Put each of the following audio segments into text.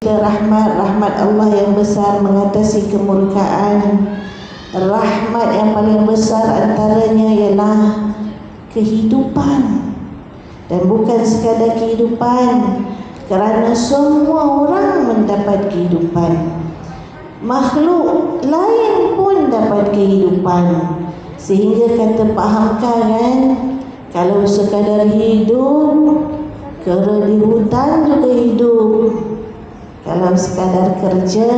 kita rahmat Allah yang besar mengatasi kemurkaan. Rahmat yang paling besar antaranya ialah kehidupan. Dan bukan sekadar kehidupan, kerana semua orang mendapat kehidupan. Makhluk lain pun dapat kehidupan. Sehingga kata Pak Hamka kan, kalau sekadar hidup, kera di hutan juga hidup. Kalau sekadar kerja,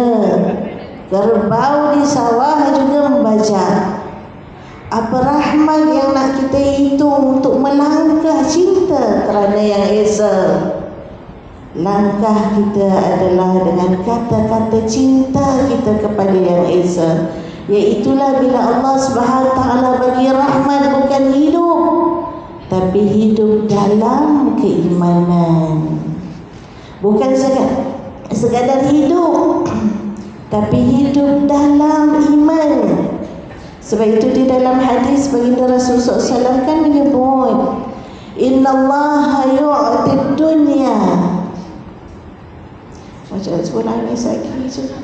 kerbau di sawah juga membaca. Apa rahmat yang nak kita hitung untuk melangkah cinta kerana Yang Esa. Langkah kita adalah dengan kata-kata cinta kita kepada Yang Esa. Iaitulah bila Allah SWT bagi rahmat bukan hidup, tapi hidup dalam keimanan. Bukan sekadar hidup, tapi hidup dalam iman. Sebab itu di dalam hadis baginda Rasulullah SAW kan menyebut, Innallaha yu'tid dunya. Macam sebut nangis lagi je.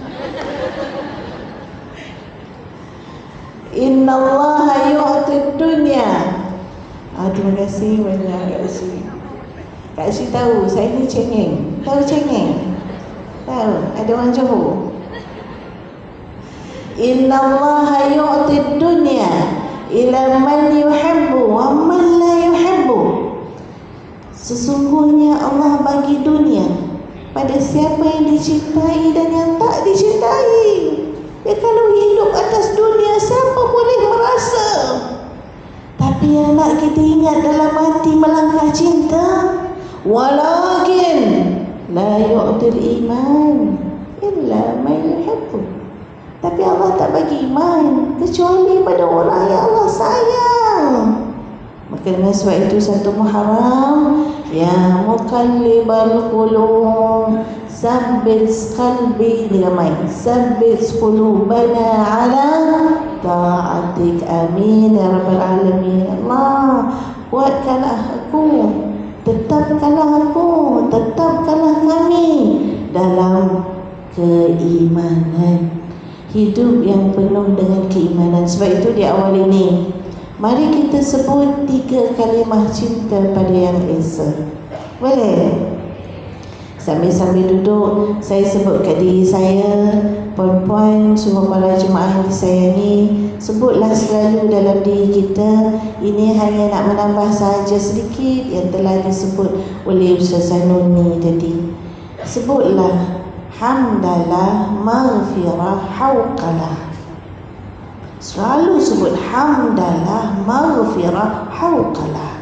Innallaha yu'tid dunya. Terima kasih banyak Kak Sri. Kak Sri tahu saya ni cengeng. Tahu cengeng? Tahu? Ada orang Johor. Innallaha yu'tid dunya ila man yuhibbu wa man la yuhibbu. Sesungguhnya Allah bagi dunia pada siapa yang dicintai dan yang tak dicintai. Ya, kalau hidup atas dunia, siapa boleh merasa? Tapi yang nak kita ingat dalam hati melangkah cinta, walakin la yu'til iman illa man yuhibbu. Tapi Allah tak bagi iman kecuali pada orang yang Allah sayang. Maka dengan sebab itu 1 Muharram, ya muqallibal qulub sabbit qalbi ramai, sabbit qulubana ala ta'atik, amin ya rabbal alamin. Allah, kuatkanlah aku, tetapkanlah kami dalam keimanan, hidup yang penuh dengan keimanan. Sebab itu di awal ini, mari kita sebut 3 kalimah cinta pada Yang Esa. Boleh? Sambil-sambil duduk, saya sebut kat diri saya, puan-puan, semua para jemaah yang disayangi, sebutlah selalu dalam diri kita. Ini hanya nak menambah sahaja sedikit yang telah disebut oleh Ustaz Nuni tadi. Sebutlah hamdalah, maghfirah, hauqalah. Selalu sebut hamdalah, maghfirah, hauqalah.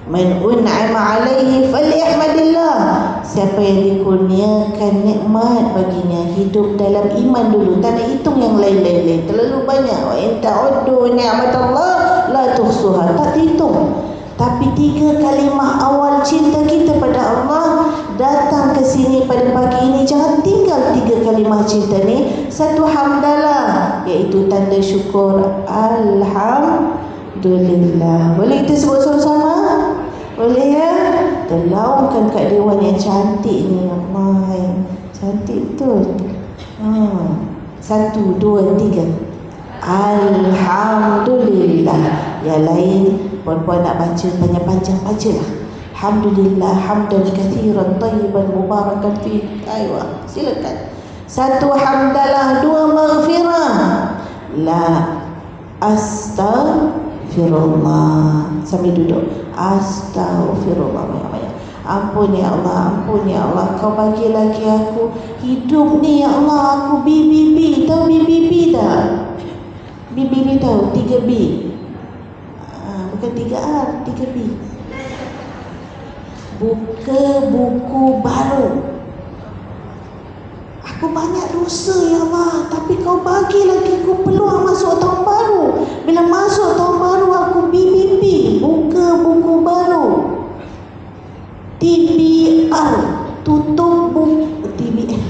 Man un'ama alaihi falyahmadillah. Siapa yang dikurniakan nikmat baginya, hidup dalam iman dulu, tak nak hitung yang lain-lain, terlalu banyak. Wa in ta'uddu ni'matallah la tuhsuha, tak dihitung. Tapi 3 kalimah awal cinta kita pada Allah, datang ke sini pada pagi ini, jangan tinggal 3 kalimah cinta ni. 1 hamdalah, iaitu tanda syukur, alhamdulillah. Boleh kita sebut sama-sama? Boleh ya? Terlaungkan kat Dewan yang cantik ni, Allah, cantik betul. 1, 2, 3. Alhamdulillah. Yang lain puan-puan nak baca panjang-panjang, bacalah. Alhamdulillah hamdan kathiran tayyiban mubarakan fi. Aywa, silakan. 1 hamdalah, 2 maghfirah, la astaghfirullah. Sambil duduk, astaghfirullah banyak-banyak. Ampun ya Allah, ampun ya Allah, kau bagi lagi aku hidup ni ya Allah. Aku BBB, tahu BBB tak? BBB tahu, 3B. Bukan 3R, 3B. Buka buku baru. Aku banyak dosa ya Allah, tapi kau bagi lagi aku peluang masuk tahun baru. Bila masuk tahun baru aku BBB, buka buku baru. TBR, tutup buku. TBR,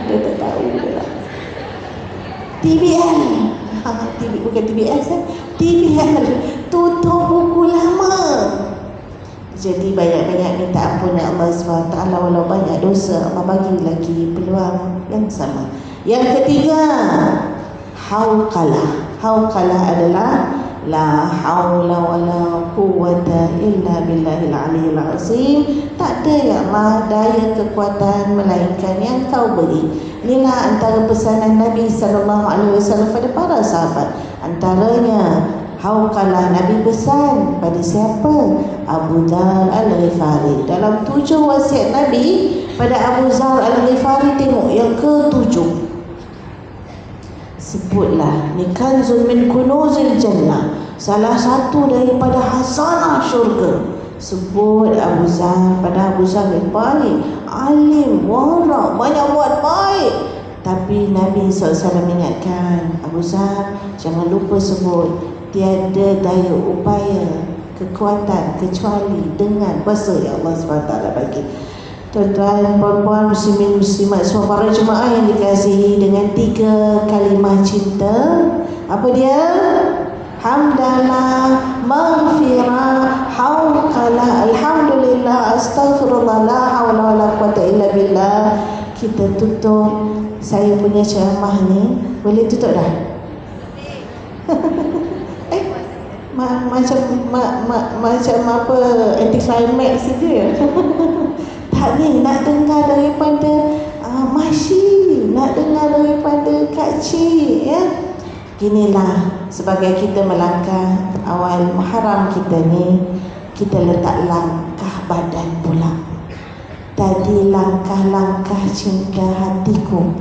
dia tak tahu dia lah. TBR, bukan TBR, TBR, tutup buku lama. Jadi banyak-banyak minta ampun Allah SWT. Walau banyak dosa, Allah bagi lagi peluang yang sama. Yang ketiga, hauqalah. Hauqalah adalah la haula wala quwwata illa billahil aliyil azim. Tak ada ya Allah daya kekuatan melainkan yang Kau beri. Inilah antara pesanan Nabi SAW pada para sahabat. Antaranya hauqalah, Nabi pesan pada siapa? Abu Dzar Al-Ghifari. Dalam 7 wasiat Nabi pada Abu Dzar Al-Ghifari, tengok yang ke-7. Sebutlah, ni kanzun min kunuzil jannah, salah satu daripada hazanah syurga. Sebut Abu Dzar. Pada Abu Dzar baik, alim, wara, banyak buat baik. Tapi Nabi SAW ingatkan, Abu Dzar, jangan lupa sebut, tiada daya upaya kekuatan kecuali dengan kuasa yang Allah SWT bagi. Tuan-tuan, puan-puan, muslimin, muslimat, semua para jemaah yang dikasihi, dengan 3 kalimah cinta. Apa dia? Hamdalah, maghfirah, hauqalah, alhamdulillah, astaghfirullah, la hawla wa la quwata illa billah. Kita tutup saya punya ceramah ni. Boleh tutup dah? Macam apa, anti climax dia. Tak ni, nak dengar daripada Masyi, nak dengar daripada Kak Cik, ya. Ginilah, sebagai kita melangkah awal Muharram kita ni, kita letak langkah badan pula. Tadi langkah-langkah cinta hatiku,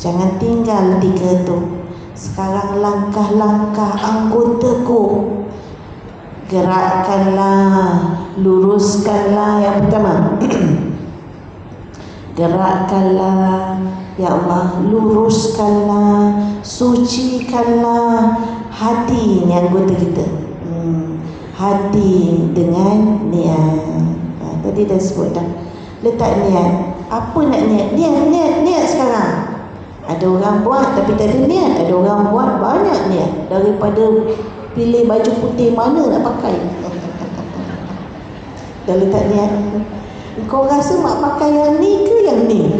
jangan tinggal 3 tu. Sekarang langkah-langkah anggotaku, gerakkanlah, luruskanlah. Yang pertama, gerakkanlah ya Allah, luruskanlah, sucikanlah hati ni, anggota kita. Hati dengan niat. Tadi dah sebut dah. Letak niat. Apa nak niat? Niat sekarang. Ada orang buat tapi tak ada niat. Ada orang buat banyak niat. Daripada pilih baju putih mana nak pakai, dah letak niat. Kau rasa mak pakai yang ni ke yang ni?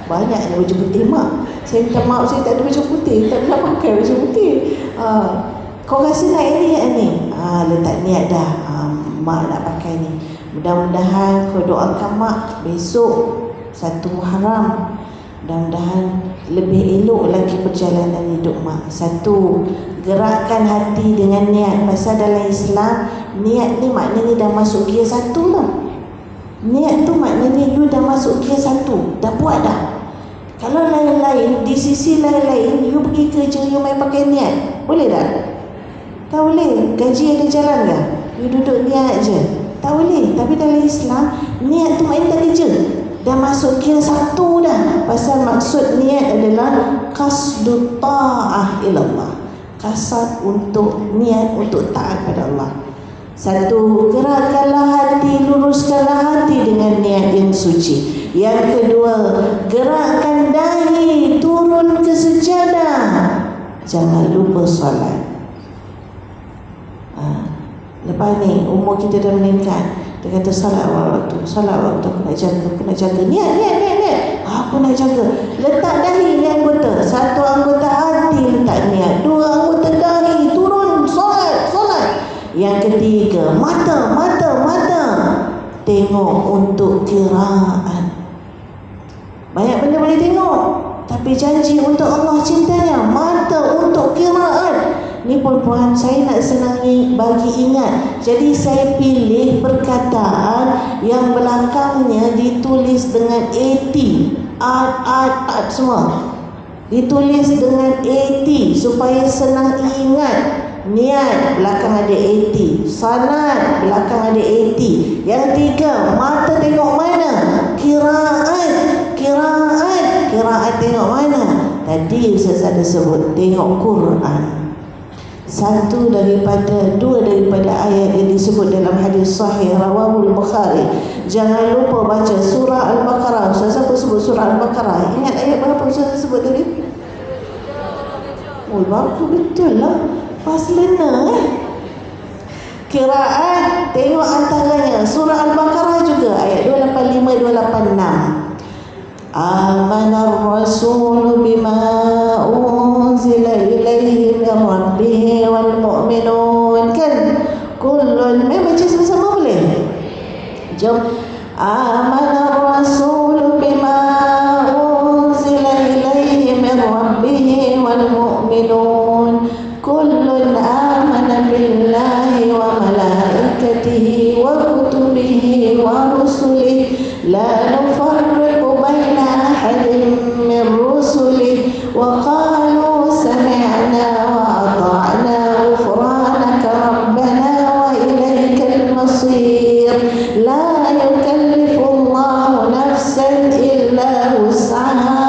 Banyak baju putih mak. Saya minta maaf, saya tak ada baju putih, tak nak pakai baju putih. Kau rasa nak ini yang ni? Letak niat dah. Mak nak pakai ni. Mudah-mudahan kau doakan mak besok 1 Muharram, mudah-mudahan lebih elok lagi perjalanan hidup mak. 1, gerakkan hati dengan niat. Pasal dalam Islam, niat ni maknanya dah masuk gear 1 lah. Niat tu maknanya you dah masuk gear 1, dah buat dah. Kalau lain-lain, di sisi lain-lain, you pergi kerja, you main pakai niat, boleh tak? Tak boleh. Gaji ada jalan tak? You duduk niat je, tak boleh. Tapi dalam Islam, niat tu maknanya dah kerja, dah masuk gear 1 dah. Pasal maksud niat adalah qasdut ta'ah ilallah, kasat untuk niat untuk taat pada Allah. 1, gerakkanlah hati, luruskanlah hati dengan niat yang suci. Yang kedua, gerakkan dahi turun ke sejadah. Jangan lupa solat. Lepas ni umur kita dah meningkat, dia kata salat waktu, aku nak jaga. Niat. Aku nak jaga. Letak dahi ni anggota. 1 anggota hati letak niat. 2 anggota dahi turun solat. Yang ketiga, mata. Tengok untuk qiraat. Banyak benda boleh tengok, tapi janji untuk Allah cintanya, mata untuk qiraat. Ni puan-puan, saya nak senangi bagi ingat. Jadi saya pilih perkataan yang belakangnya ditulis dengan AT, art semua ditulis dengan AT supaya senang ingat. Niat, belakang ada AT. Salat, belakang ada AT. Yang 3, mata tengok mana? Qiraat tengok mana? Tadi Ustaz ada sebut, tengok Quran. 2 daripada ayat yang disebut dalam hadis sahih rawahul Bukhari. Jangan lupa baca surah Al-Baqarah. Ustaz apa sebut surah Al-Baqarah? Ingat ayat berapa Ustaz sebut tadi? Oh, bagus betul lah. Pas learner Qiraat tengok antaranya surah Al-Baqarah juga ayat 285 286. Amanar Rasul bima unzila ilaihi min rabbih wal mu'minun, kan? Kullun, baca sama-sama boleh? Jom. Amanar Rasul bima unzila ilaihi min rabbih wal mu'minun kullun amana billahi wa malaikatihi wa kutubihi wa rusulihi la nufarriqu baina ahadin min rusulihi wa qalu sami'na wa ata'na ghufranaka rabbana wa ilaikal masir la yukallifu Allahu nafsan illa wus'aha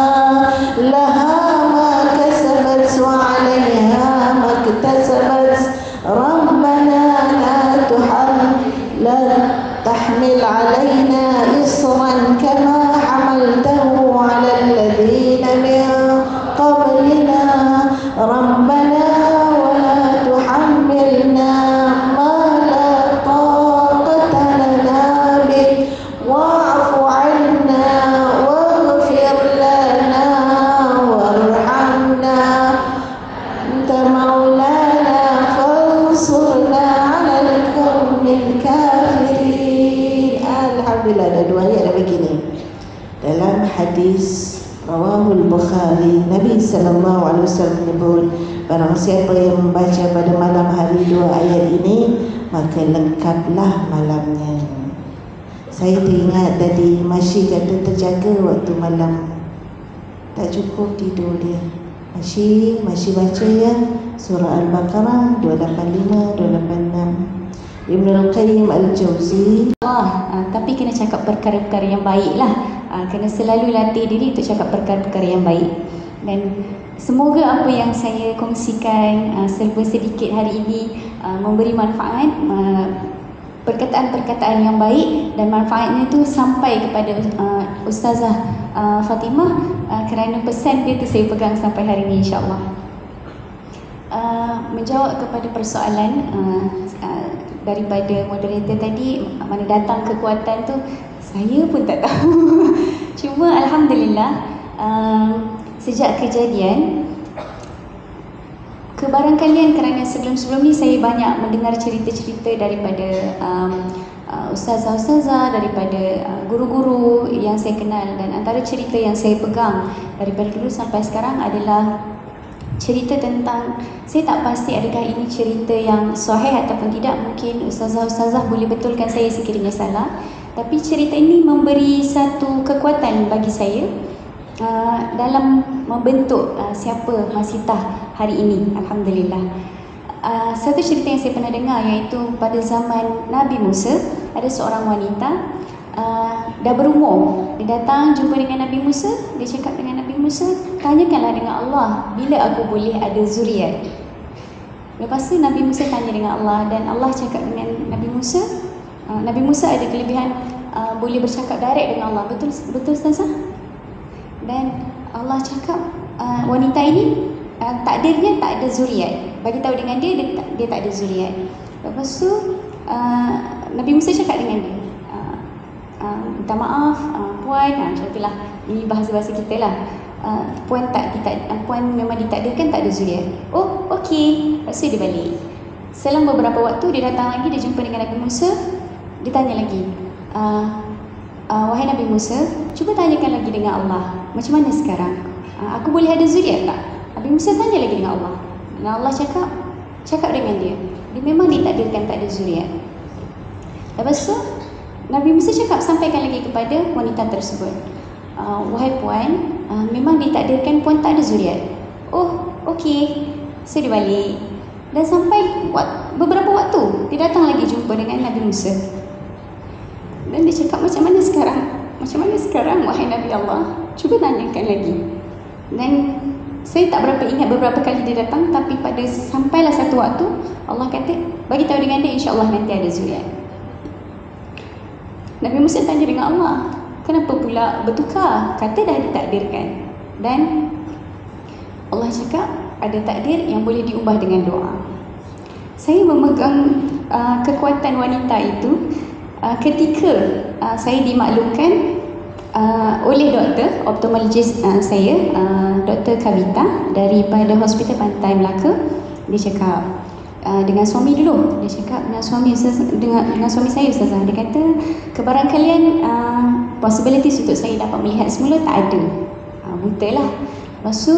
laha ma kasabat wa 'alayha ma iktasabat rabbana la tahmil 'alaina isran kama hamaltahu 'ala alladhina min qablina rabbana wa la tuhammilna ma la taqata lana bih wa'fu 'anna waghfir lana warhamna anta maulana fansurna 'alal qaumil kafirin. Alhamdulillah, ada dua ayat dah begini. Dalam hadis Rawahul Bukhari, Nabi SAW menyebut, barang siapa yang membaca pada malam hari dua ayat ini, maka lengkaplah malamnya. Saya teringat tadi Masyi kata terjaga waktu malam, tak cukup tidur dia. Masyi baca ya surah Al-Baqarah 285 286. Ibnul Qayyim Al-Jauzi. Tapi kena cakap perkara-perkara yang baik lah. Kena selalu latih diri untuk cakap perkara-perkara yang baik. Dan semoga apa yang saya kongsikan serba sedikit hari ini memberi manfaat, perkataan-perkataan yang baik, dan manfaatnya itu sampai kepada Ustazah Fatimah, kerana pesan dia tu saya pegang sampai hari ini, insyaAllah. Menjawab kepada persoalan daripada moderator tadi, mana datang kekuatan tu, saya pun tak tahu. Cuma Alhamdulillah, sejak kejadian, kebarangkalian kerana sebelum-sebelum ni saya banyak mendengar cerita-cerita daripada ustazah-ustazah, daripada guru-guru yang saya kenal, dan antara cerita yang saya pegang daripada dulu sampai sekarang adalah cerita tentang, saya tak pasti adakah ini cerita yang sahih ataupun tidak, mungkin ustazah-ustazah boleh betulkan saya sekiranya salah, tapi cerita ini memberi satu kekuatan bagi saya dalam membentuk siapa Masitah hari ini, Alhamdulillah. Satu cerita yang saya pernah dengar, iaitu pada zaman Nabi Musa, ada seorang wanita dah berumur. Dia datang jumpa dengan Nabi Musa. Dia cakap dengan Nabi Musa, tanyakanlah dengan Allah, bila aku boleh ada zuriat. Lepas tu Nabi Musa tanya dengan Allah, dan Allah cakap dengan Nabi Musa, Nabi Musa ada kelebihan boleh bercakap direct dengan Allah. Betul Ustazah? Dan Allah cakap wanita ini takdirnya tak ada zuriat. Bagi tahu dengan dia tak ada zuriat. Lepas tu Nabi Musa cakap dengan dia, minta maaf puan, macam itulah, ini bahasa-bahasa kita lah. Puan puan memang ditakdirkan tak ada zuriat. Oh, okey. Lepas tu dia balik. Selang beberapa waktu dia datang lagi, dia jumpa dengan Nabi Musa. Dia tanya lagi, wahai Nabi Musa, cuba tanyakan lagi dengan Allah, macam mana sekarang? Aku boleh ada zuriat tak? Nabi Musa tanya lagi dengan Allah. Dan Allah cakap dengan dia memang ditakdirkan tak ada zuriat. Lepas tu Nabi Musa cakap, sampaikan lagi kepada wanita tersebut, wahai puan, memang ditakdirkan puan tak ada zuriat. Oh, okey. So dia balik. Dan sampai beberapa waktu, dia datang lagi jumpa dengan Nabi Musa. Dan dia cakap, macam mana sekarang? Macam mana sekarang wahai Nabi Allah? Cuba tanyakan lagi. Dan saya tak berapa ingat beberapa kali dia datang, tapi sampailah satu waktu Allah kata, bagi tahu dengan dia, insya-Allah nanti ada zuriat. Nabi Musa tanya dengan Allah, kenapa pula bertukar? Kata dah ditakdirkan. Dan Allah cakap ada takdir yang boleh diubah dengan doa. Saya memegang kekuatan wanita itu ketika saya dimaklumkan oleh doktor, ophthalmologist saya, Dr. Kavita daripada Hospital Pantai Melaka. Dia cakap dengan suami dulu. Dia cakap dengan suami saya, Ustazah. Dia kata kebarangkalian possibilities untuk saya dapat melihat semula tak ada. Buta lah. Lepas tu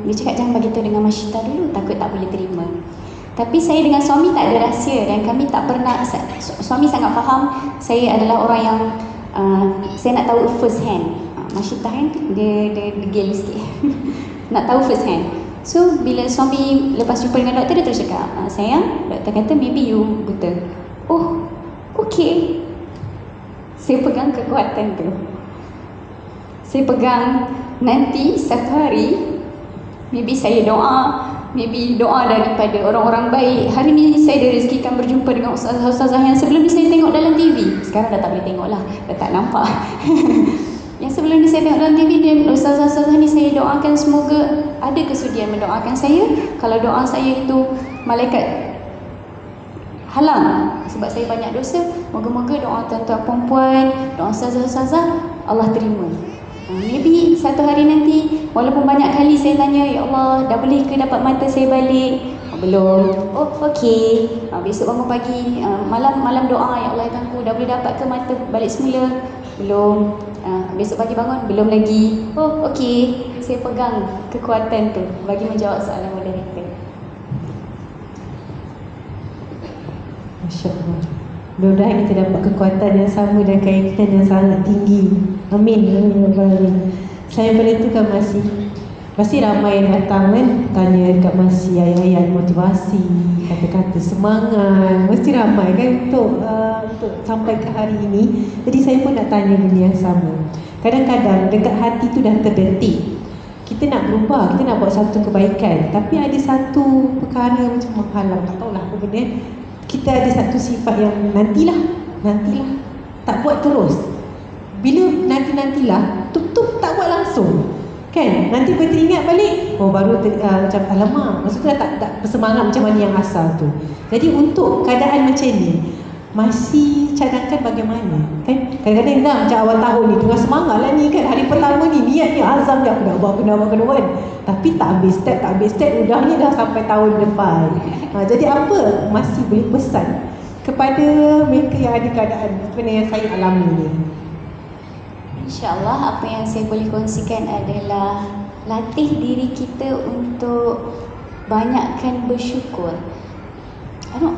dia cakap jangan bagi tahu dengan Masyita dulu, takut tak boleh terima. Tapi saya dengan suami tak ada rahsia dan kami tak pernah, suami sangat faham saya adalah orang yang saya nak tahu first hand. Masyita kan dia gel sikit. Nak tahu first hand. So bila suami lepas jumpa dengan doktor, dia terus cakap, sayang, doktor kata maybe you buta. Oh, okay. Saya pegang kekuatan tu. Saya pegang nanti satu hari, maybe saya doa, maybe doa daripada orang-orang baik. Hari ni saya direzekikan berjumpa dengan ustazah-ustazah yang sebelum ni saya tengok dalam TV. Sekarang dah tak boleh tengok lah, dah tak nampak. Yang sebelum ni saya tengok dalam TV, dan ustazah-ustazah ni saya doakan semoga ada kesudian mendoakan saya. Kalau doa saya itu malaikat halang sebab saya banyak dosa, moga-moga doa tuan-tuan perempuan, doa ustazah-ustazah Allah terima. Maybe satu hari nanti, walaupun banyak kali saya tanya, ya Allah, dah boleh ke dapat mata saya balik? Belum. Oh, okey. Besok bangun pagi, malam doa, ya Allah, Tuanku, dah boleh dapat ke mata balik semula? Belum. Besok pagi bangun, belum lagi. Oh, okey. Saya pegang kekuatan tu bagi menjawab soalan moderator. Masya Allah. Mudah-mudahan kita dapat kekuatan yang sama dan kaitan yang sangat tinggi. Amin. Amin. Saya pada itu kan masih ramai yang datang kan, tanya dekat masih ayat-ayat motivasi, kata-kata semangat. Mesti ramai kan untuk sampai ke hari ini. Jadi saya pun nak tanya benda yang sama. Kadang-kadang dekat hati tu dah terdetik, kita nak berubah, kita nak buat satu kebaikan, tapi ada satu perkara macam menghalang, tak tahulah apa benda. Kita ada satu sifat yang nantilah, tak buat terus. Bila nantilah, tutup tak buat langsung. Kan? Nanti bila teringat balik, oh baru macam alamak, maksudnya tak bersemangat macam mana yang asal tu. Jadi untuk keadaan macam ni, masih cadangkan bagaimana? Kan? Kadang-kadang dah macam awal tahun ni, tengah semangat lah ni kan, hari pertama ni, niat ni azam dia, aku nak buat kan. Tapi tak habis step, udahnya dah sampai tahun depan. Jadi apa masih boleh pesan kepada mereka yang ada keadaan seperti yang saya alami ni? InsyaAllah apa yang saya boleh kongsikan adalah latih diri kita untuk banyakkan bersyukur.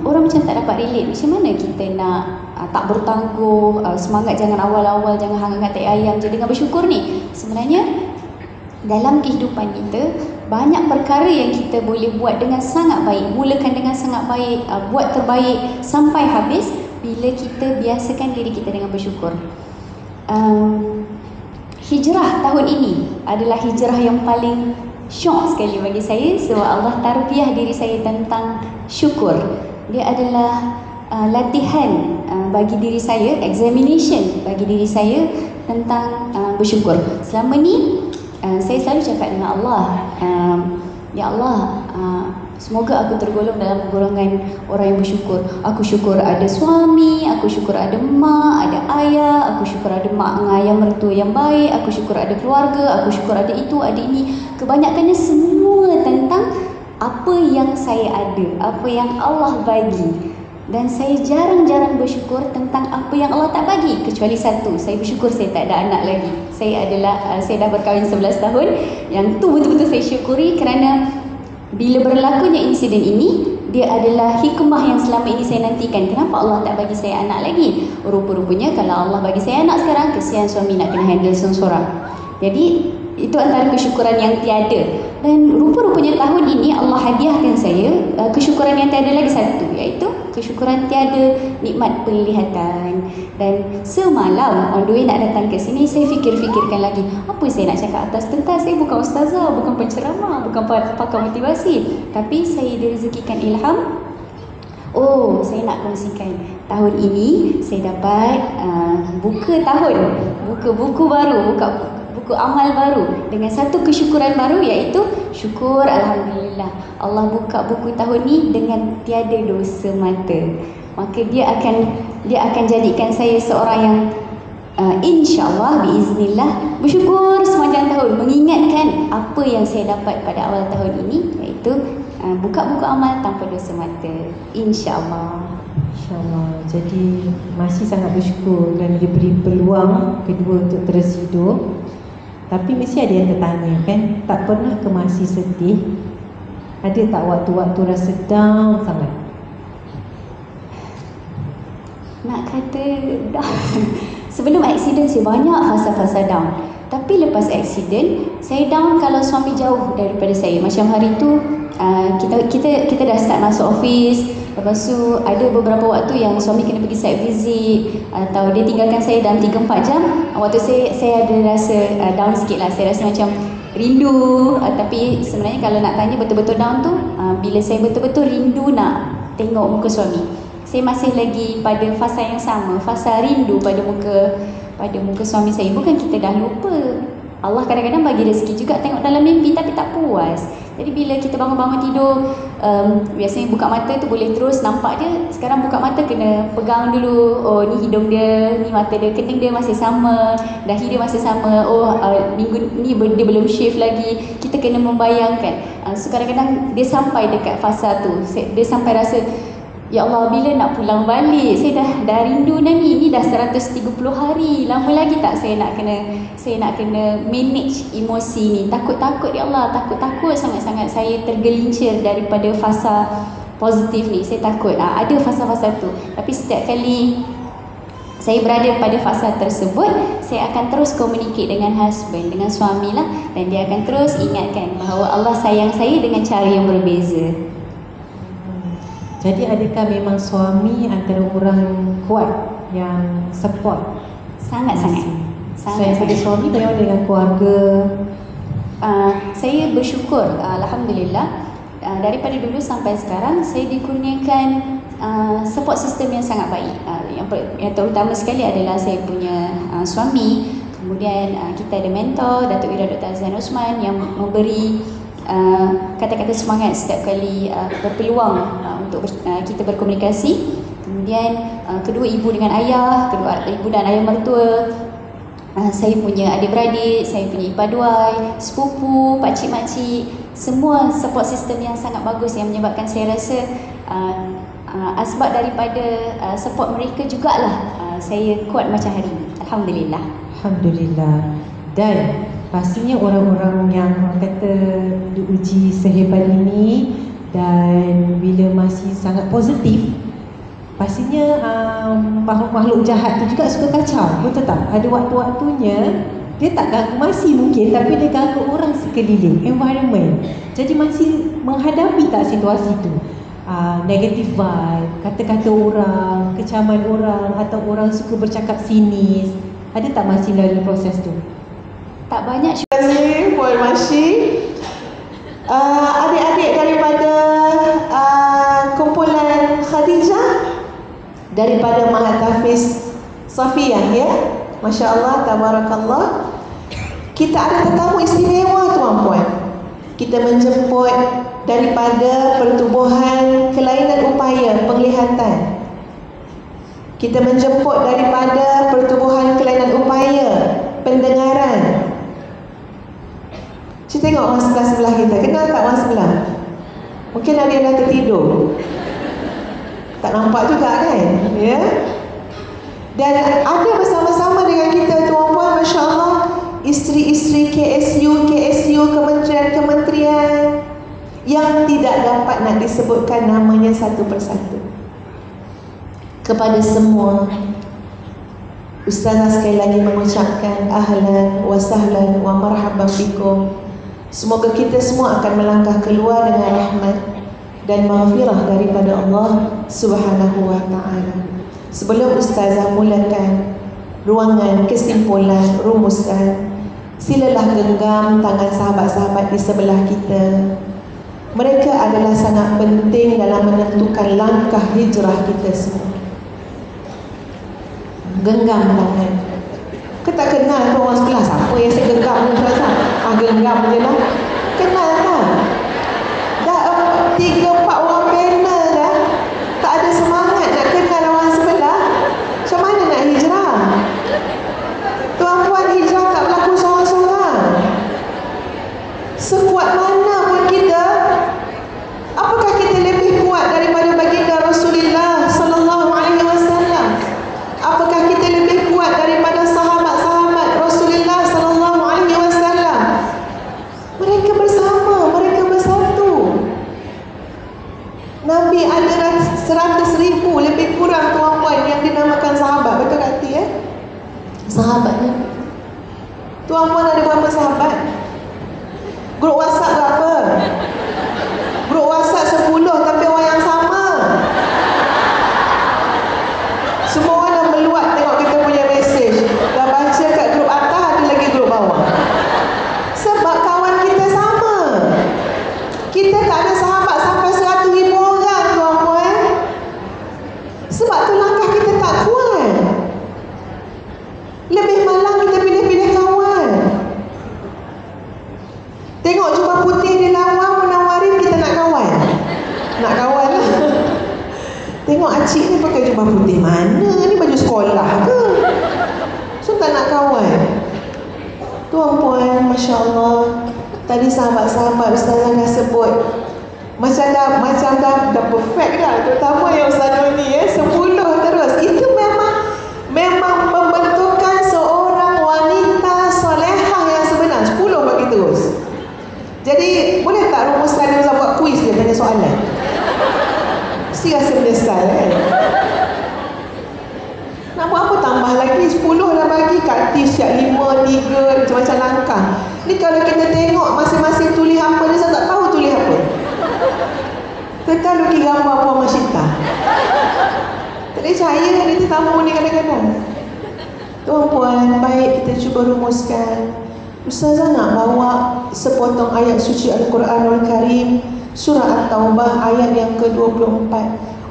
Orang macam tak dapat relate, macam mana kita nak tak bertangguh, semangat jangan awal-awal, jangan hangat-hangat tai ayam je dengan bersyukur ni. Sebenarnya dalam kehidupan kita banyak perkara yang kita boleh buat dengan sangat baik, mulakan dengan sangat baik, buat terbaik sampai habis bila kita biasakan diri kita dengan bersyukur. Hijrah tahun ini adalah hijrah yang paling syok sekali bagi saya sebab Allah tarbiyah diri saya tentang syukur. Dia adalah latihan bagi diri saya, examination bagi diri saya tentang bersyukur. Selama ni saya selalu cakap dengan Allah, ya Allah, semoga aku tergolong dalam golongan orang yang bersyukur. Aku syukur ada suami, aku syukur ada mak, ada ayah, aku syukur ada mak dengan ayah mertua yang baik, aku syukur ada keluarga, aku syukur ada itu, ada ini. Kebanyakannya semua tentang apa yang saya ada, apa yang Allah bagi. Dan saya jarang-jarang bersyukur tentang apa yang Allah tak bagi, kecuali satu, saya bersyukur saya tak ada anak lagi. Saya dah berkahwin 11 tahun. Yang tu betul-betul saya syukuri kerana bila berlakunya insiden ini, dia adalah hikmah yang selama ini saya nantikan. Kenapa Allah tak bagi saya anak lagi? Rupa-rupanya kalau Allah bagi saya anak sekarang, kesian suami nak kena handle seorang-seorang. Jadi itu antara kesyukuran yang tiada. Dan rupa-rupanya tahun ini Allah hadiahkan saya kesyukuran yang tiada lagi satu, iaitu kesyukuran tiada nikmat penglihatan. Dan semalam on the way nak datang ke sini, saya fikir-fikirkan lagi, apa saya nak cakap atas tentang saya bukan ustazah, bukan penceramah, bukan pakar motivasi, tapi saya direzekikan ilham. Oh, saya nak kongsikan tahun ini saya dapat buka tahun, buka buku baru, buka buku amal baru dengan satu kesyukuran baru, iaitu syukur alhamdulillah Allah buka buku tahun ni dengan tiada dosa mata. Maka dia akan jadikan saya seorang yang insya-Allah biiznillah bersyukur sepanjang tahun, mengingatkan apa yang saya dapat pada awal tahun ini, iaitu buka buku amal tanpa dosa mata, insya-Allah. InsyaAllah. Jadi masih sangat bersyukur dan diberi peluang kedua untuk terus hidup. Tapi mesti ada yang tertanya kan, tak pernah ke masih sedih? Ada tak waktu-waktu rasa down sangat? Nak kata down, sebelum aksiden saya banyak fasa-fasa down. Tapi lepas aksiden, saya down kalau suami jauh daripada saya. Macam hari tu kita dah start masuk office. Lepas tu ada beberapa waktu yang suami kena pergi site visit, atau dia tinggalkan saya dalam 3-4 jam. Waktu saya ada rasa down sikit lah. Saya rasa macam rindu, tapi sebenarnya kalau nak tanya betul-betul down tu, bila saya betul-betul rindu nak tengok muka suami. Saya masih lagi pada fasa yang sama, fasa rindu pada muka suami saya. Bukan kita dah lupa. Allah kadang-kadang bagi rezeki juga tengok dalam mimpi, tapi tak puas. Jadi bila kita bangun-bangun tidur, biasanya buka mata tu boleh terus nampak dia. Sekarang buka mata kena pegang dulu. Oh, ni hidung dia, ni mata dia, kening dia masih sama, dahi dia masih sama. Oh, minggu ni dia belum shave lagi. Kita kena membayangkan. So kadang-kadang dia sampai dekat fasa tu, dia sampai rasa, ya Allah, bila nak pulang balik? Saya dah rindu dah ni. Ni dah 130 hari. Lama lagi tak saya nak kena manage emosi ni. Takut-takut, ya Allah, takut-takut sangat-sangat saya tergelincir daripada fasa positif ni. Saya takut ada fasa-fasa tu. Tapi setiap kali saya berada pada fasa tersebut, saya akan terus communicate dengan husband, dengan suami lah, dan dia akan terus ingatkan bahawa Allah sayang saya dengan cara yang berbeza. Jadi adakah memang suami antara orang kuat yang support? Sangat-sangat. Saya pada suami bagaimana dengan keluarga? Saya bersyukur, alhamdulillah, daripada dulu sampai sekarang saya dikurniakan support system yang sangat baik. Yang terutama sekali adalah saya punya suami. Kemudian kita ada mentor, Datuk Ira Dr. Azlan Osman, yang memberi kata-kata semangat setiap kali berpeluang untuk kita berkomunikasi. Kemudian kedua ibu dengan ayah, kedua ibu dan ayah mertua, saya punya adik-beradik, saya punya ipaduai, sepupu, pakcik-makcik, semua support system yang sangat bagus, yang menyebabkan saya rasa asbab daripada support mereka jugalah saya kuat macam hari ini. Alhamdulillah. Alhamdulillah. Dan pastinya orang-orang yang kata diuji sehebat ini dan bila masih sangat positif, pastinya makhluk-makhluk jahat tu juga suka kacau, betul tak? Ada waktu-waktunya dia tak ganggu masih mungkin, tapi dia ganggu orang sekeliling, environment. Jadi masih menghadapi tak situasi tu, negative vibe, kata-kata orang, kecaman orang, atau orang suka bercakap sinis. Ada tak masih lalui proses tu? Tak banyak. Terima kasih Puan Masyi. Adik-adik daripada kumpulan Khadijah, daripada Mahat Hafiz Safiyah, ya, Masya Allah, Tabarakallah. Kita ada tetamu istimewa tuan-puan. Kita menjemput daripada Pertubuhan Kelainan Upaya Penglihatan. Kita menjemput daripada Pertubuhan Kelainan Upaya Pendengaran. Kita tengok orang sebelah kita. Kenal tak orang sebelah? Mungkin ada yang dah tertidur. Tak nampak juga kan? Ya. Dan ada bersama-sama dengan kita tuan-puan, Masya Allah, isteri-isteri KSU, kementerian-kementerian yang tidak dapat nak disebutkan namanya satu persatu. Kepada semua, Ustazah sekali lagi mengucapkan ahlan wa sahlan wa marhaban bikum. Semoga kita semua akan melangkah keluar dengan rahmat dan maghfirah daripada Allah Subhanahu wa ta'ala. Sebelum Ustazah mulakan ruangan kesimpulan, rumuskan, silalah genggam tangan sahabat-sahabat di sebelah kita. Mereka adalah sangat penting dalam menentukan langkah hijrah kita semua. Genggam tangan. Kita tak kenal tu orang sebelah, siapa yang saya genggam Tuan puan ada berapa sahabat? Grup WhatsApp berapa? Grup WhatsApp 10 tapi orang yang sama. Semua orang dah meluat tengok kita punya mesej. Dah baca kat grup atas, ada lagi grup bawah. Sebab kawan kita sama. Kita tak ada sahabat sampai 100,000 orang, tuan-puan. Sebab tu langkah kita tak kuat. Lebih malang kita pilih-pilih kawan. Tengok jubah putih di lawa menawarin, kita nak kawan. Nak kawan lah. Tengok acik ni pakai jubah putih, mana ni baju sekolah ke? So tak nak kawan. Tuan-puan, Masya Allah, tadi sahabat-sahabat Ustazah dah sebut macam dah perfect dah. Terutama yang Ustazah ni 10 terus. Itu memang membentukkan seorang wanita solehah yang sebenar. 10 bagi terus. Jadi boleh tak rumuskan dia buat kuis dia tanya soalan? Mesti rasa menyesal kan? Nak buat apa tambah lagi? 10 dah bagi, Kak Tis siap 5, 3, macam-macam langkah. Ni kalau kita tengok masing-masing tulis apa, dia saya tak tahu tulis apa. Tetap lukis gambar Puan Masyita. Tak boleh percaya ni tetamu ni kadang-kadang. Tuan-puan, baik kita cuba rumuskan. Ustazah nak bawa sepotong ayat suci Al-Quranul Karim, surah At-Taubah ayat yang ke-24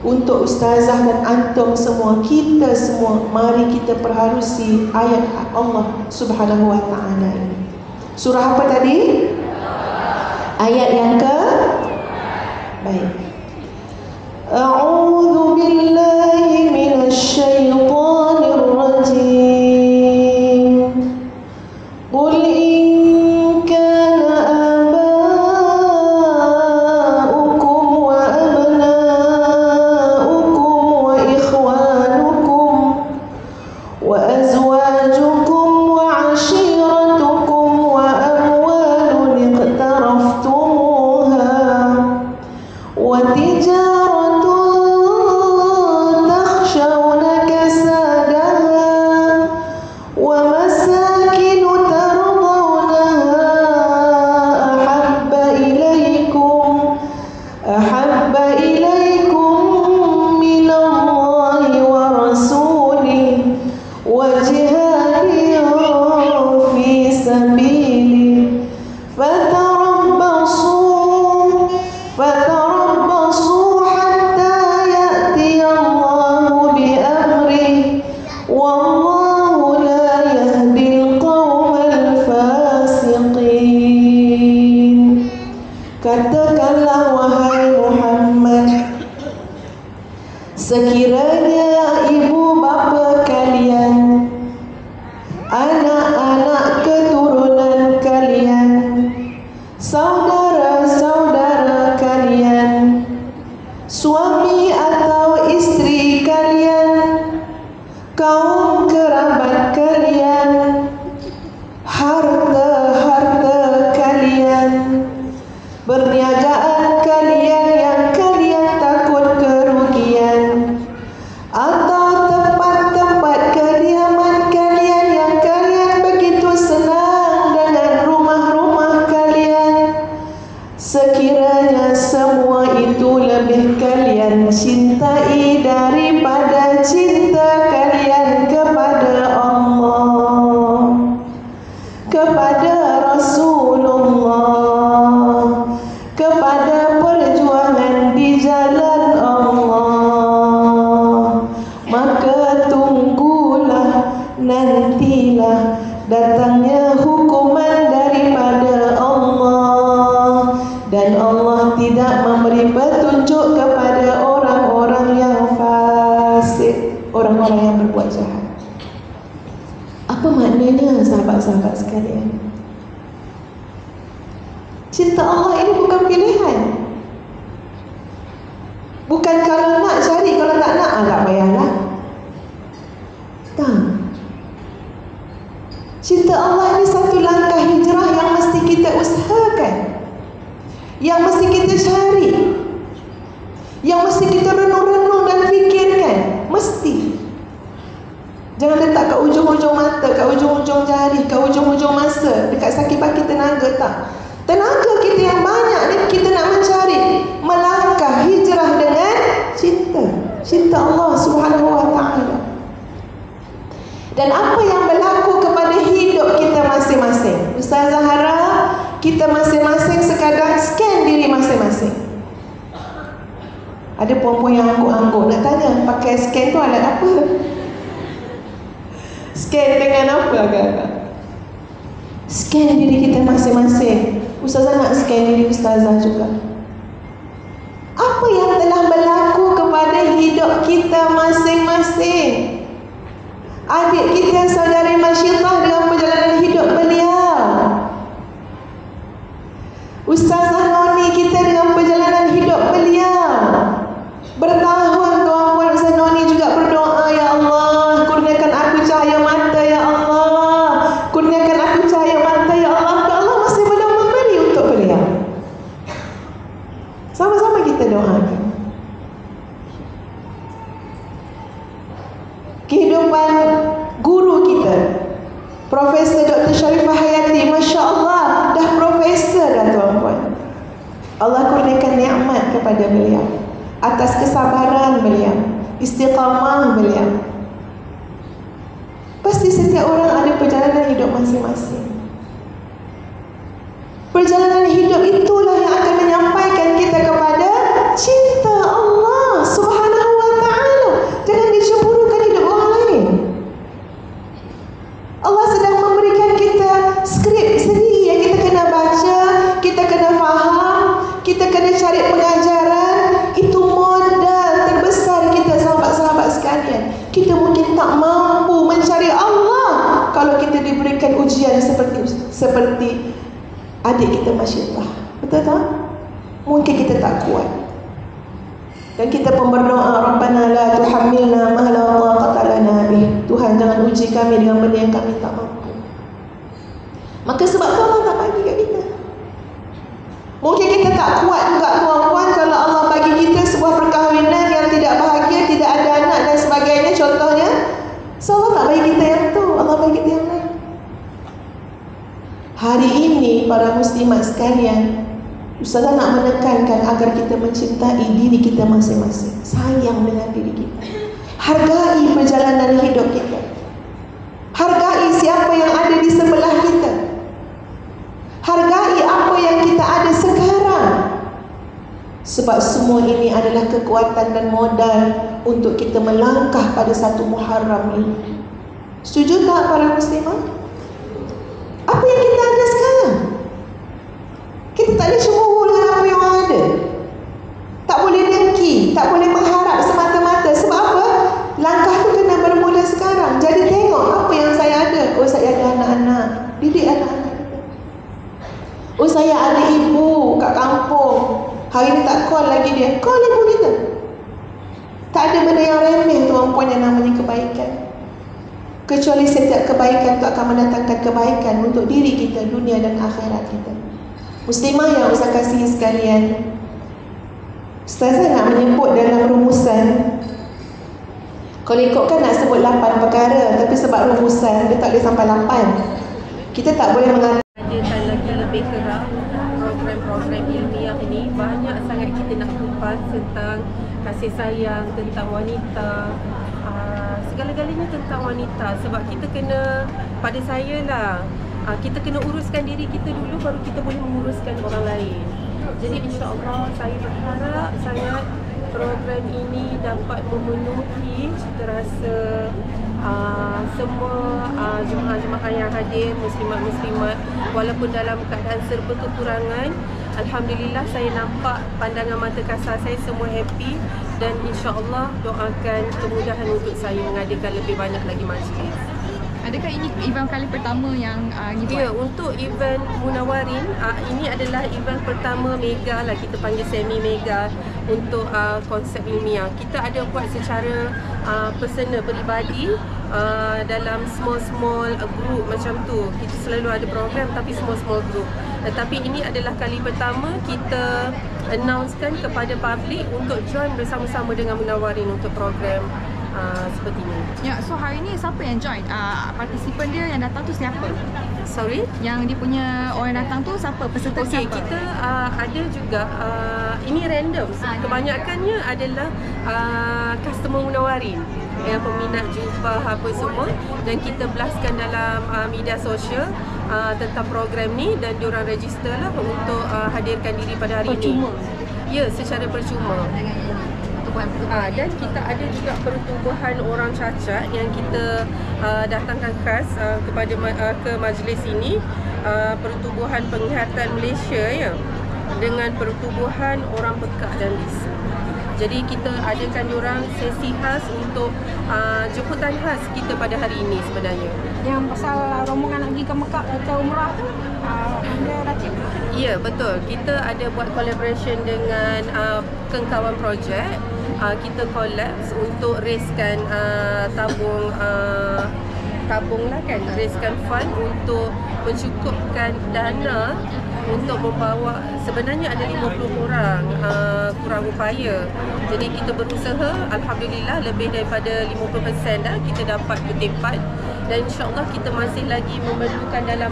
untuk Ustazah dan antum semua, kita semua. Mari kita perharusi ayat Allah Subhanahu wa ta'ala ini. Surah apa tadi? Ayat yang ke? Baik. A'udzu billahi minasy syaithanir rajim. Qul in kana aba'ukum wa abna'ukum wa ikhwanukum wa azwajukum wa 'ashiratukum wa amwalun iqtaraftumuha wa tijaratun takhshawna kasadaha wa masakin ahabba ilaykum minallahi wa rasulih wa jihadin fi sabilih fatarabbasu hatta ya'ti Allahu bi amrih wallahu la yahdil qawmal fasiqin. Katakanlah wahai Muhammad, sekiranya ibu bapa kalian, anak-anak keturunan kalian, saudara-saudara kalian, suami atau istri kalian, kaum kerabat kalian, harta-harta kalian, perniagaan kalian yang kalian takut kerugian, atau tempat-tempat kediaman kalian yang kalian begitu senang dengan rumah-rumah kalian, sekiranya semua itu lebih kalian cintai daripada cinta kalian kepada Allah, kepada Rasulullah, kepada perjuangan di jalan Allah, maka tunggulah, nantilah datangnya hukuman daripada Allah, dan Allah tidak memberi petunjuk kepada orang-orang yang fasik, orang-orang yang berbuat jahat. Apa maknanya sahabat-sahabat sekalian? Cinta Allah ini bukan pilihan. Bukan kalau nak cari, kalau tak nak, tak payahlah. Tak. Cinta Allah ini satu langkah hijrah yang mesti kita usahakan, yang mesti kita cari, yang mesti kita renung-renung dan fikirkan. Mesti. Jangan letak kat ujung-ujung mata, kat ujung-ujung jari, kat ujung-ujung masa. setakat sakit-sakit tenaga, tak. Tenaga kita yang banyak ni kita nak mencari, melangkah hijrah dengan cinta Allah Subhanahu wa taala. Dan apa yang berlaku kepada hidup kita masing-masing? Ustazah harap kita masing-masing sekadar scan diri masing-masing. Ada perempuan yang angguk-angguk nak tanya, pakai scan tu alat apa? Scan dengan apa agak-agak? Scan diri kita masing-masing. Ustazah nak scan diri ustazah juga. Apa yang telah berlaku kepada hidup kita masing-masing? Adik kita, saudari Masyidah dengan perjalanan hidup beliau. Ustazah Noni kita dengan perjalanan hidup beliau. Bertahun tuan-puan, Ustazah Noni juga berdoa, ya Allah, kurniakan aku cahaya mata, ya Allah, kurniakan aku cahaya mata, ya Allah. Allah masih belum memberi untuk beliau. Sama-sama kita doakan. Kehidupan guru kita, Profesor Dr. Sharifah Hayati, Masya Allah, dah profesor dah tuan-puan. Allah kurniakan nikmat kepada beliau atas kesabaran beliau, istiqamah beliau. Pasti setiap orang ada perjalanan hidup masing-masing. Perjalanan hidup itulah yang akan menyampaikan kita kepada cinta Allah Subhanahu wa taala. Jangan dicemburukan hidup orang lain. Allah sedang memberikan kita skrip sendiri yang kita kena baca, kita kena faham, kita kena cari pengajaran. Itu modal terbesar kita, sahabat-sahabat sekalian. Kita mungkin tak mampu mencari Allah kalau kita diberikan ujian seperti adik kita Masyidah. Betul tak? Mungkin kita tak kuat. Dan kita pun berdoa, Rabbana la tuhammilna ma la taqata lana bih. Tuhan, jangan uji kami dengan benda yang kami tak mampu. Maka sebab tu Allah tak bagi kat kita. Mungkin kita tak kuat juga tuan-puan kalau Allah bagi kita sebuah perkahwinan yang tidak bahagia, tidak ada anak dan sebagainya contohnya. So Allah tak bagi kita yang tu, Allah bagi kita yang lain. Hari ini para muslimat sekalian, Ustazah nak menekankan agar kita mencintai diri kita masing-masing. Sayang dengan diri kita. Hargai perjalanan hidup kita. Hargai siapa yang ada di sebelah kita. Hargai apa yang kita ada sekarang. Sebab semua ini adalah kekuatan dan modal untuk kita melangkah pada satu Muharram ini. Setuju tak para muslimah? Apa yang kita ada sekarang? Kita tak boleh cemburu dengan apa yang orang ada. Tak boleh dengki, tak boleh mengharap semata-mata. Sebab apa? Langkah tu kena bermula sekarang. Jadi tengok apa yang saya ada. Oh, saya ada anak-anak. Didik anak-anak kita. Oh, saya ada ibu kat kampung. Hari ni tak call lagi dia. Call ibu kita. Tak ada benda yang remeh tuan-puan yang namanya kebaikan. Kecuali setiap kebaikan itu akan mendatangkan kebaikan untuk diri kita, dunia dan akhirat kita. Muslimah yang Ustaz kasihi sekalian, Ustazah nak menyebut dalam rumusan. Kalau ikutkan nak sebut 8 perkara, tapi sebab rumusan dia tak boleh sampai 8. Kita tak boleh mengatakan lagi lebih kerap program-program ilmiah ini. Banyak sangat kita nak kupas tentang kasih sayang, tentang wanita, segala-galanya tentang wanita. Sebab kita kena, pada saya lah, kita kena uruskan diri kita dulu, baru kita boleh menguruskan orang lain. Jadi insya-Allah saya berharap sangat program ini dapat memenuhi rasa semua jemaah-jemaah yang hadir, muslimat-muslimat, walaupun dalam keadaan serba kekurangan. Alhamdulillah saya nampak pandangan mata kasar saya semua happy, dan insya-Allah doakan kemudahan untuk saya mengadakan lebih banyak lagi majlis. Adakah ini event kali pertama yang dibuat? Ya, untuk event Munawarin, ini adalah event pertama mega lah, kita panggil semi mega untuk konsep ilmiah. Kita ada buat secara personal, peribadi, dalam small group macam tu. Kita selalu ada program tapi small group. Tetapi ini adalah kali pertama kita announcekan kepada publik untuk join bersama-sama dengan Munawarin untuk program seperti ini. Ya, so hari ni siapa yang join? Partisipan dia yang datang tu siapa? Sorry? yang dia punya orang datang tu siapa? Peserta Okey, siapa? kita ada juga ini random. Kebanyakannya adalah customer menawarin yang peminat jubah apa semua, dan kita blastkan dalam media sosial tentang program ni, dan diorang register lah untuk hadirkan diri pada hari Percuma. ini. Ya, secara percuma. Dan kita ada juga pertubuhan orang cacat yang kita datangkan khas kepada ke majlis ini, pertubuhan penglihatan Malaysia ya, dengan pertubuhan orang pekak dan bisa. Jadi kita adakan diorang sesi khas untuk jemputan khas kita pada hari ini sebenarnya. Yang pasal rombongan nak pergi ke Mekah ke Umrah tu, anda racik? Ya, betul. Kita ada buat collaboration dengan Kengkawan Project. Kita collabs untuk raiskan tabung lah kan, raiskan fund untuk mencukupkan dana untuk membawa, sebenarnya ada 50 orang kurang upaya. Jadi kita berusaha, alhamdulillah lebih daripada 50% dah kita dapat bertempat, dan insyaAllah kita masih lagi memerlukan dalam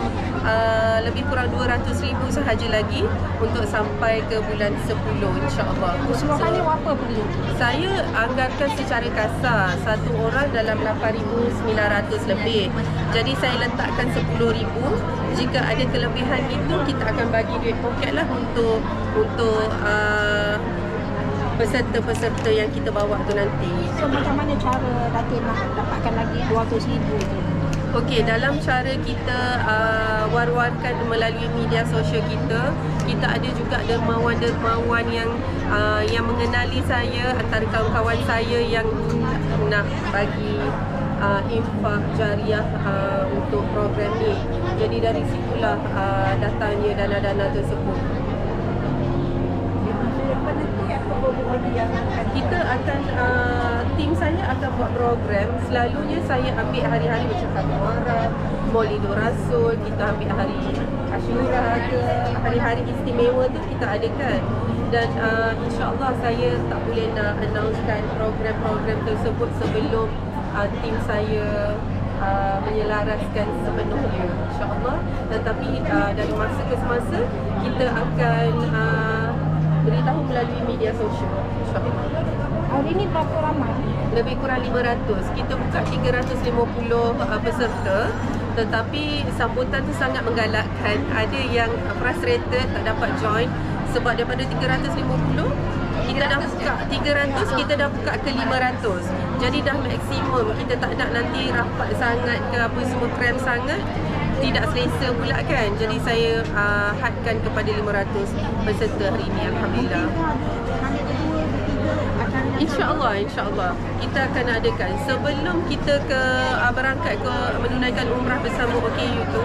lebih kurang 200,000 sahaja lagi untuk sampai ke bulan 10 insyaAllah. Keseluruhannya berapa perlu? Saya anggarkan secara kasar satu orang dalam 8,900 lebih. Jadi saya letakkan 10,000. Jika ada kelebihan itu, kita akan bagi duit poket lah untuk peserta-peserta yang kita bawa tu nanti. So macam mana cara Datin nak dapatkan lagi 200,000 tu? Okey, dalam cara kita war-warkan melalui media sosial kita, kita ada juga dermawan-dermawan yang mengenali saya, antara kawan-kawan saya yang nak bagi infak jariah untuk program ni. Jadi dari situlah datangnya dana-dana tersebut. Kita akan tim saya akan buat program. Selalunya saya ambil hari-hari macam hari Muharram, Maulidur Rasul, kita ambil hari Ashura ke, hari-hari istimewa tu kita adakan. Dan insya-Allah saya tak boleh nak announcekan program-program tersebut sebelum tim saya menyelaraskan sepenuhnya, insya-Allah. Tetapi dari masa ke semasa kita akan beritahu melalui media sosial, insya-Allah. Hari ni berapa ramai? Lebih kurang 500. Kita buka 350 peserta, tetapi sambutan tu sangat menggalakkan. Ada yang frustrated tak dapat join sebab daripada 350 kita dah buka 300, kita dah buka ke 500. Jadi dah maksimum. Kita tak nak nanti rapat sangat ke apa semua, cram sangat, tidak selesa pula kan. Jadi saya hadkan kepada 500 peserta hari ini, alhamdulillah. InsyaAllah, insyaAllah kita akan adakan sebelum kita berangkat ke menunaikan umrah bersama OKU tu,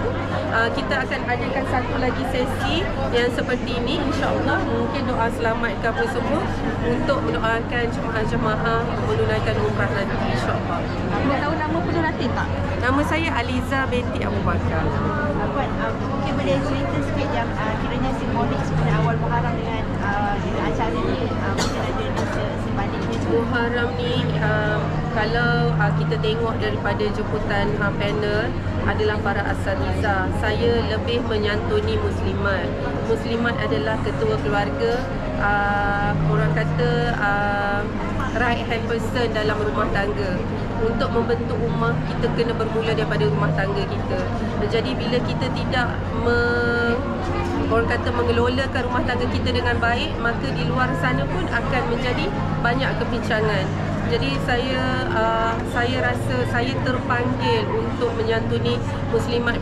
kita akan adakan satu lagi sesi yang seperti ini, insyaAllah. Mungkin doa selamat ke apa semua untuk mendoakan jemaah-jemaah menunaikan umrah nanti, insyaAllah. Anda tahu nama penuh Datin tak? Nama saya Aliza binti Abu Bakar. Puan, mungkin boleh cerita sikit yang kiranya simbolik sebenarnya awal Muharram dengan acara ni, mungkin ada rasa sebaliknya. Muharram ni kalau kita tengok daripada jemputan panel adalah para asatidzah. Saya lebih menyantuni muslimat. Muslimat adalah ketua keluarga, orang kata right hand person dalam rumah tangga. Untuk membentuk rumah, kita kena bermula daripada rumah tangga kita. Jadi bila kita tidak orang kata mengelolakan rumah tangga kita dengan baik, maka di luar sana pun akan menjadi banyak kebincangan. Jadi saya rasa saya terpanggil untuk menyantuni muslimat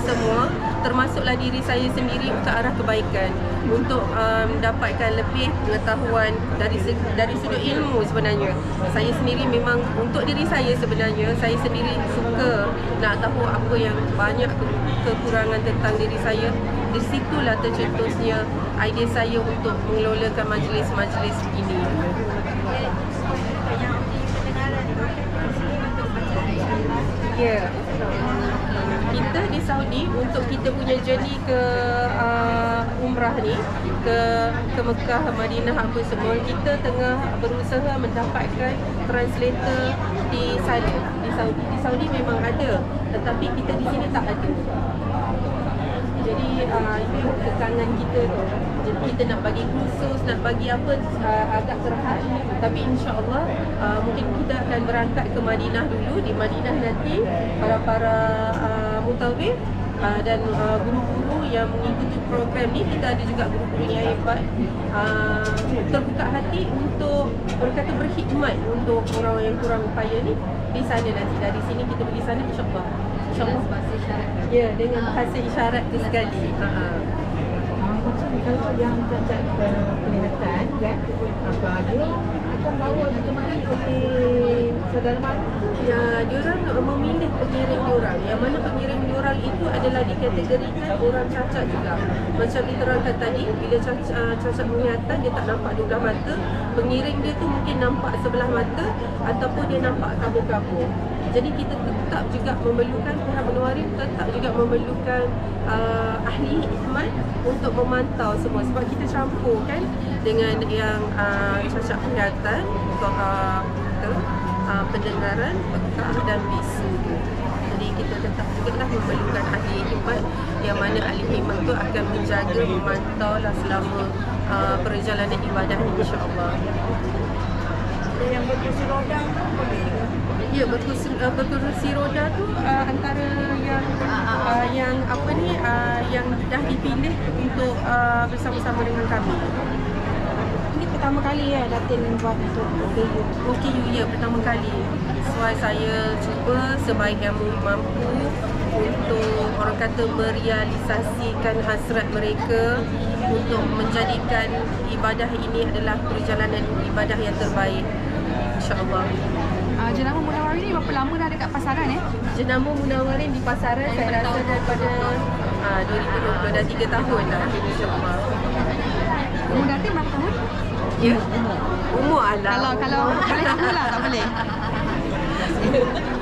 semua, termasuklah diri saya sendiri ke arah kebaikan, untuk mendapatkan lebih pengetahuan dari sudut ilmu sebenarnya. Saya sendiri memang untuk diri saya sebenarnya, saya sendiri suka nak tahu apa yang banyak kekurangan tentang diri saya. Di situlah tercetusnya idea saya untuk mengelolakan majlis-majlis begini. Ya, kita di Saudi untuk kita punya journey ke umrah ni, ke Mekah, Madinah apa semua, kita tengah berusaha mendapatkan translator di sana, di Saudi. Di Saudi memang ada, tetapi kita di sini tak ada. itu tekangan kita tu. Jadi kita nak bagi khusus, nak bagi apa agak terhad. Tapi insya-Allah mungkin kita akan berangkat ke Madinah dulu. Di Madinah nanti para mutawif dan guru-guru yang mengikuti program ni, kita ada juga guru-guru yang hebat, terbuka hati untuk berkata berkhidmat untuk orang yang kurang upaya ni di sana nanti. Dari sini kita pergi sana insya-Allah. InsyaAllah bahasa isyarat. Ya, dengan bahasa isyarat tu sekali. Kalau yang cacat penglihatan kan, dia akan bawa kemari oleh saudara mara. Ya, diorang memilih pengiring diorang. Yang mana pengiring diorang itu adalah dikategorikan orang cacat juga. Macam diterangkan tadi, bila cacat penglihatan dia tak nampak dua mata, pengiring dia tu mungkin nampak sebelah mata ataupun dia nampak kabur-kabur. Jadi kita tetap juga memerlukan, pihak Munawarin tetap juga memerlukan ahli hikmat untuk memantau semua. Sebab kita campur kan dengan yang cacat penglihatan, pendengaran, peka dan bisu. Jadi kita tetap juga lah memerlukan ahli hikmat, yang mana ahli hikmat tu akan menjaga, memantau lah selama perjalanan ibadah ni, insya-Allah. Yang berkursi roda tu boleh juga. Ya, berkursi roda tu antara yang apa ni yang dah dipilih untuk bersama-sama dengan kami. Ini pertama kali ya Datin buat untuk OKU. OKU ya, pertama kali. Saya cuba sebaik yang mampu untuk orang kata merealisasikan hasrat mereka untuk menjadikan ibadah ini adalah perjalanan ibadah yang terbaik, insya-Allah. Jenama Munawarin ni berapa lama dah dekat pasaran Jenama Munawarin di pasaran saya rasa daripada 2020, dah 3 tahun dah, insya-Allah. Umur Datin berapa tahun? Ya? Umur alam. Kalau boleh tahu lah, tak boleh.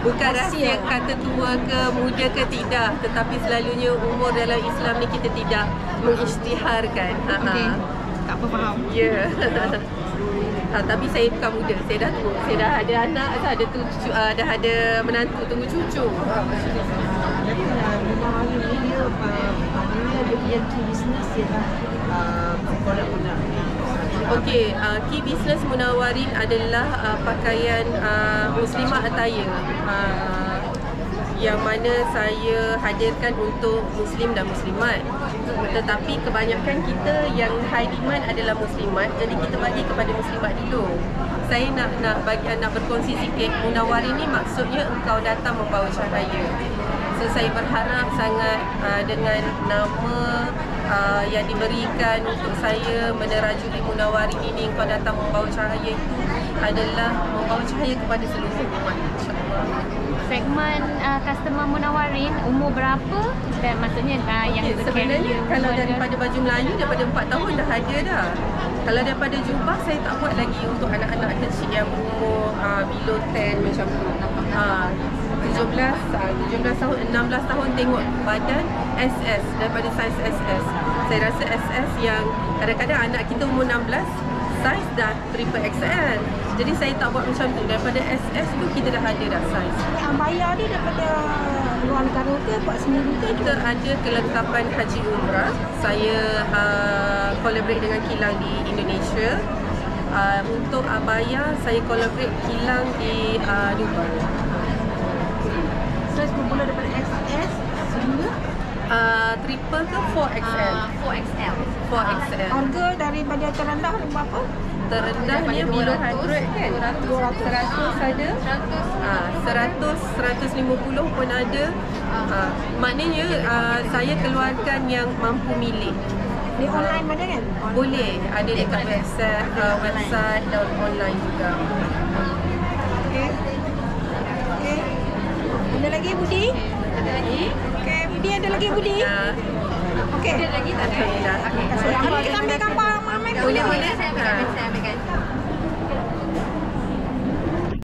Bukan rahsia kata tua ke muda ke tidak, tetapi selalunya umur dalam Islam ni kita tidak mengisytiharkan. Okey. Tak apa, faham. Ya. Tapi saya bukan muda, saya dah tua. Saya dah ada anak, dah ada cucu, dah ada menantu, tunggu cucu. Jadi Munawarin ni dia maknanya dia punya key business ialah produk guna. Okey, key business Munawarin adalah pakaian muslimah attire, yang mana saya hadirkan untuk muslim dan muslimat. Tetapi kebanyakan kita yang high demand adalah muslimat, jadi kita bagi kepada muslimat dulu. Saya nak berkongsi sikit. Munawarin ni maksudnya engkau datang membawa cahaya. So saya berharap sangat dengan nama yang diberikan untuk saya menerajui Munawarin ini, engkau datang membawa cahaya, itu adalah membawa cahaya kepada seluruh umat, insya-Allah. Segmen customer Munawarin umur berapa? Dan maksudnya yang sebenarnya kalau daripada baju Melayu daripada 4 tahun dah ada dah. Kalau daripada jubah saya tak buat lagi untuk anak-anak kecil yang berumur below 10 macam tu. 17 tahun, 16 tahun tengok badan SS, daripada saiz SS. Saya rasa SS yang kadang-kadang anak kita umur 16 saiz dah triple XL. Jadi saya tak buat macam tu. Daripada SS tu kita dah ada dah saiz. Bayar dia daripada luar negara ke buat sendiri ke? Kita ada kelengkapan haji umrah. Saya collaborate dengan kilang di Indonesia. Untuk abaya saya collaborate kilang di Dubai. Saiz bermula daripada XS sehingga triple ke 4XL? 4XL. 4XL. harga daripada terendah berapa? Terendahnya below 100 kan? 100 ada? 100, 150 pun ada. Maknanya saya keluarkan yang mampu milih. Di online mana kan? Boleh, ada dekat website dan online juga. Okey. Okey. Ada lagi Budi? Ada lagi? Okey, Budi ada lagi Budi? Okey. Ada lagi tak ada? Alhamdulillah. Kita ambil gambar ramai-ramai. Boleh, saya ambilkan.